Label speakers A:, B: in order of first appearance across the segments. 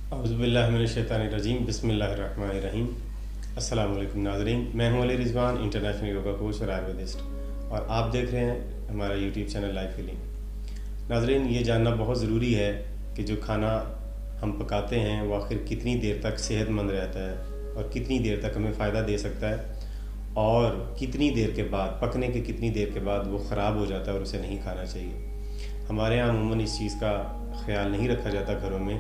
A: اعوذ باللہ من الشیطان الرجیم، بسم اللہ الرحمن الرحیم۔ السلام علیکم ناظرین، میں ہوں علی رضوان، انٹرنیشنل یوگا کوچ اور آیورویدسٹ، اور آپ دیکھ رہے ہیں ہمارا یوٹیوب چینل لائف ہیلنگ۔ ناظرین، یہ جاننا بہت ضروری ہے کہ جو کھانا ہم پکاتے ہیں وہ آخر کتنی دیر تک صحت مند رہتا ہے اور کتنی دیر تک ہمیں فائدہ دے سکتا ہے، اور کتنی دیر کے بعد، پکنے کے کتنی دیر کے بعد وہ خراب ہو جاتا ہے اور اسے نہیں کھانا چاہیے۔ ہمارے یہاں عموماً اس چیز کا خیال نہیں رکھا جاتا گھروں میں۔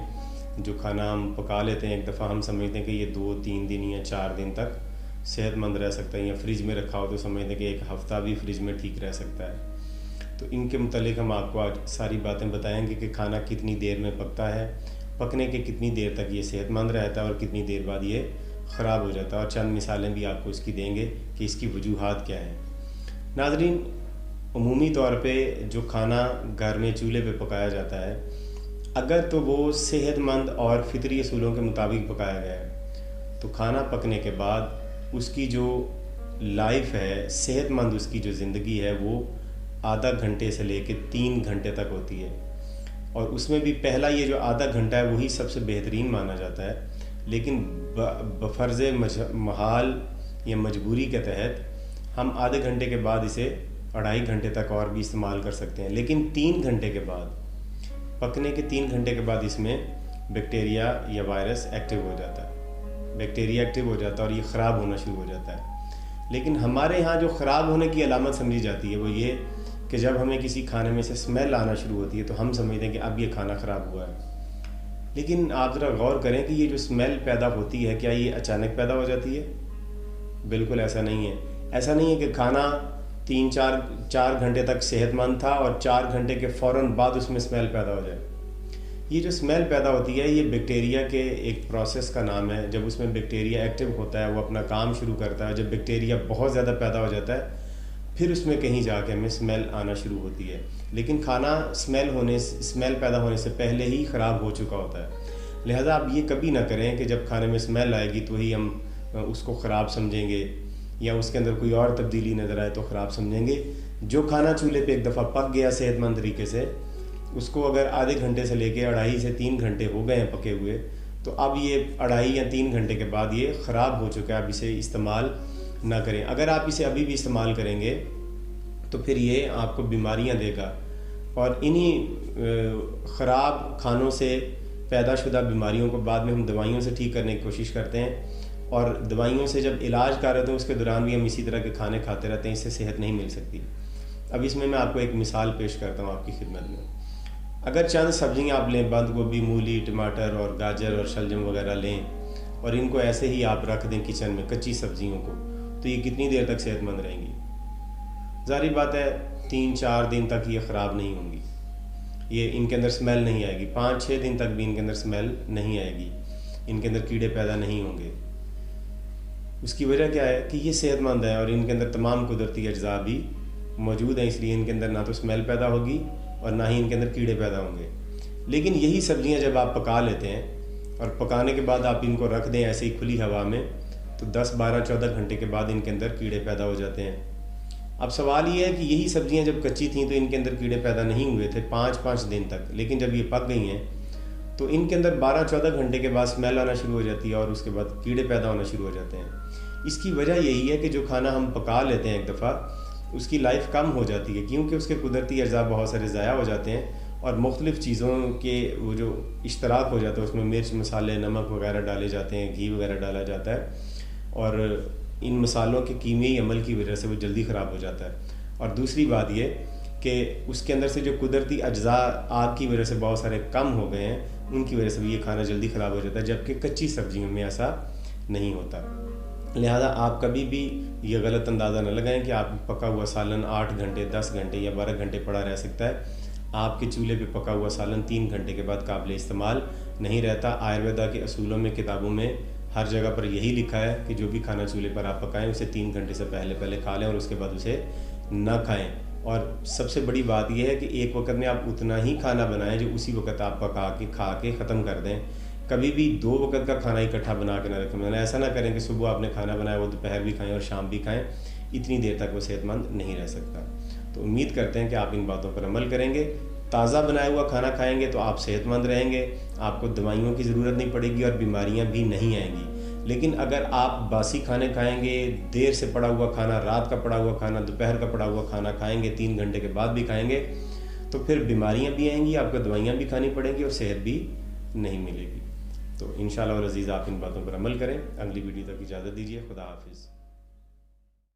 A: جو کھانا ہم پکا لیتے ہیں ایک دفعہ، ہم سمجھتے ہیں کہ یہ 2-3 دن یا 4 دن تک صحت مند رہ سکتا ہے، یا فریج میں رکھا ہو تو سمجھتے ہیں کہ ایک ہفتہ بھی فریج میں ٹھیک رہ سکتا ہے۔ تو ان کے متعلق ہم آپ کو آج ساری باتیں بتائیں گے کہ کھانا کتنی دیر میں پکتا ہے، پکنے کے کتنی دیر تک یہ صحت مند رہتا ہے اور کتنی دیر بعد یہ خراب ہو جاتا ہے، اور چند مثالیں بھی آپ کو اس کی دیں گے کہ اس کی وجوہات کیا ہیں۔ ناظرین، عمومی طور پہ جو کھانا گھر میں چولہے پہ پکایا جاتا ہے، اگر تو وہ صحت مند اور فطری اصولوں کے مطابق پکایا گیا ہے تو کھانا پکنے کے بعد اس کی جو لائف ہے، صحت مند اس کی جو زندگی ہے، وہ آدھا گھنٹے سے لے کے 3 گھنٹے تک ہوتی ہے، اور اس میں بھی پہلا یہ جو آدھا گھنٹہ ہے وہی سب سے بہترین مانا جاتا ہے، لیکن بفرض محال یا مجبوری کے تحت ہم آدھے گھنٹے کے بعد اسے 2.5 گھنٹے تک اور بھی استعمال کر سکتے ہیں، لیکن 3 گھنٹے کے بعد، پکنے کے 3 گھنٹے کے بعد اس میں بیکٹیریا یا وائرس ایکٹیو ہو جاتا ہے، بیکٹیریا ایکٹیو ہو جاتا ہے اور یہ خراب ہونا شروع ہو جاتا ہے۔ لیکن ہمارے ہاں جو خراب ہونے کی علامت سمجھی جاتی ہے وہ یہ کہ جب ہمیں کسی کھانے میں سے اسمیل آنا شروع ہوتی ہے تو ہم سمجھتے ہیں کہ اب یہ کھانا خراب ہوا ہے۔ لیکن آپ ذرا غور کریں کہ یہ جو اسمیل پیدا ہوتی ہے، کیا یہ اچانک پیدا ہو جاتی ہے؟ بالکل ایسا نہیں ہے۔ ایسا نہیں ہے کہ کھانا 3-4 گھنٹے تک صحت مند تھا اور 4 گھنٹے کے فوراً بعد اس میں اسمیل پیدا ہو جائے۔ یہ جو اسمیل پیدا ہوتی ہے یہ بیکٹیریا کے ایک پروسیس کا نام ہے۔ جب اس میں بیکٹیریا ایکٹیو ہوتا ہے، وہ اپنا کام شروع کرتا ہے، جب بیکٹیریا بہت زیادہ پیدا ہو جاتا ہے پھر اس میں کہیں جا کے ہمیں اسمیل آنا شروع ہوتی ہے، لیکن کھانا اسمیل پیدا ہونے سے پہلے ہی خراب ہو چکا ہوتا ہے۔ لہٰذا آپ یہ کبھی نہ کریں کہ جب کھانے میں اسمیل آئے گی تو وہی ہم اس کو خراب سمجھیں گے، یا اس کے اندر کوئی اور تبدیلی نظر آئے تو خراب سمجھیں گے۔ جو کھانا چولہے پہ ایک دفعہ پک گیا صحت مند طریقے سے، اس کو اگر آدھے گھنٹے سے لے کے 2.5 سے 3 گھنٹے ہو گئے ہیں پکے ہوئے، تو اب یہ 2.5 یا 3 گھنٹے کے بعد یہ خراب ہو چکا ہے، اب اسے استعمال نہ کریں۔ اگر آپ اسے ابھی بھی استعمال کریں گے تو پھر یہ آپ کو بیماریاں دے گا، اور انہی خراب کھانوں سے پیدا شدہ بیماریوں کو بعد میں ہم دوائیوں سے ٹھیک کرنے کی کوشش کرتے ہیں، اور دوائیوں سے جب علاج کر رہے ہیں اس کے دوران بھی ہم اسی طرح کے کھانے کھاتے رہتے ہیں، اس سے صحت نہیں مل سکتی۔ اب اس میں آپ کو ایک مثال پیش کرتا ہوں آپ کی خدمت میں۔ اگر چند سبزیاں آپ لیں، بند گوبھی، مولی، ٹماٹر اور گاجر اور شلجم وغیرہ لیں، اور ان کو ایسے ہی آپ رکھ دیں کچن میں، کچی سبزیوں کو، تو یہ کتنی دیر تک صحت مند رہیں گی؟ ظاہری بات ہے 3-4 دن تک یہ خراب نہیں ہوں گی، یہ ان کے اندر سمیل نہیں آئے گی، 5-6 دن تک بھی ان کے اندر سمیل نہیں آئے گی، ان کے اندر کیڑے پیدا نہیں ہوں گے۔ اس کی وجہ کیا ہے کہ یہ صحت مند ہے اور ان کے اندر تمام قدرتی اجزاء بھی موجود ہیں، اس لیے ان کے اندر نہ تو اسمیل پیدا ہوگی اور نہ ہی ان کے اندر کیڑے پیدا ہوں گے۔ لیکن یہی سبزیاں جب آپ پکا لیتے ہیں اور پکانے کے بعد آپ ان کو رکھ دیں ایسے ہی کھلی ہوا میں، تو 10-12-14 گھنٹے کے بعد ان کے اندر کیڑے پیدا ہو جاتے ہیں۔ اب سوال یہ ہے کہ یہی سبزیاں جب کچی تھیں تو ان کے اندر کیڑے پیدا نہیں ہوئے تھے 5 دن تک، لیکن جب یہ پک گئی ہیں تو ان کے اندر 12-14 گھنٹے کے بعد اسمیل آنا شروع ہو جاتی ہے اور اس کے بعد کیڑے پیدا ہونا شروع ہو جاتے ہیں۔ اس کی وجہ یہی ہے کہ جو کھانا ہم پکا لیتے ہیں ایک دفعہ، اس کی لائف کم ہو جاتی ہے، کیونکہ اس کے قدرتی اجزاء بہت سارے ضائع ہو جاتے ہیں، اور مختلف چیزوں کے وہ جو اشتراک ہو جاتا ہے، اس میں مرچ، مسالے، نمک وغیرہ ڈالے جاتے ہیں، گھی وغیرہ ڈالا جاتا ہے، اور ان مسالوں کے کیمیائی عمل کی وجہ سے وہ جلدی خراب ہو جاتا ہے۔ اور دوسری بات یہ کہ اس کے اندر سے جو قدرتی اجزاء آگ کی وجہ سے بہت سارے کم ہو گئے ہیں، ان کی وجہ سے بھی یہ کھانا جلدی خراب ہو جاتا ہے، جبکہ کچی سبزیوں میں ایسا نہیں ہوتا۔ لہذا آپ کبھی بھی یہ غلط اندازہ نہ لگائیں کہ آپ پکا ہوا سالن 8 گھنٹے، 10 گھنٹے یا 12 گھنٹے پڑا رہ سکتا ہے۔ آپ کے چولہے پہ پکا ہوا سالن 3 گھنٹے کے بعد قابل استعمال نہیں رہتا۔ آیورویدا کے اصولوں میں، کتابوں میں ہر جگہ پر یہی لکھا ہے کہ جو بھی کھانا چولہے پر آپ پکائیں اسے 3 گھنٹے سے پہلے کھا لیں اور اس کے بعد اسے نہ کھائیں۔ اور سب سے بڑی بات یہ ہے کہ ایک وقت میں آپ اتنا ہی کھانا بنائیں جو اسی وقت آپ پکا کے کھا کے ختم کر دیں۔ کبھی بھی 2 وقت کا کھانا اکٹھا بنا کے نہ رکھیں، مطلب ایسا نہ کریں کہ صبح آپ نے کھانا بنایا وہ دوپہر بھی کھائیں اور شام بھی کھائیں، اتنی دیر تک وہ صحت مند نہیں رہ سکتا۔ تو امید کرتے ہیں کہ آپ ان باتوں پر عمل کریں گے تازہ بنایا ہوا کھانا کھائیں گے تو آپ صحت مند رہیں گے، آپ کو دوائیوں کی ضرورت نہیں پڑے گی اور بیماریاں بھی نہیں آئیں گی۔ لیکن اگر آپ باسی کھانے کھائیں گے، دیر سے پڑا ہوا کھانا، رات کا پڑا ہوا کھانا، دوپہر کا پڑا ہوا کھانا کھائیں گے، 3 گھنٹے کے بعد بھی کھائیں گے، تو پھر بیماریاں بھی آئیں گی، آپ کو دوائیاں بھی کھانی پڑیں گی اور صحت بھی نہیں ملے گی۔ تو انشاءاللہ العزیز آپ ان باتوں پر عمل کریں۔ اگلی ویڈیو تک اجازت دیجیے، خدا حافظ۔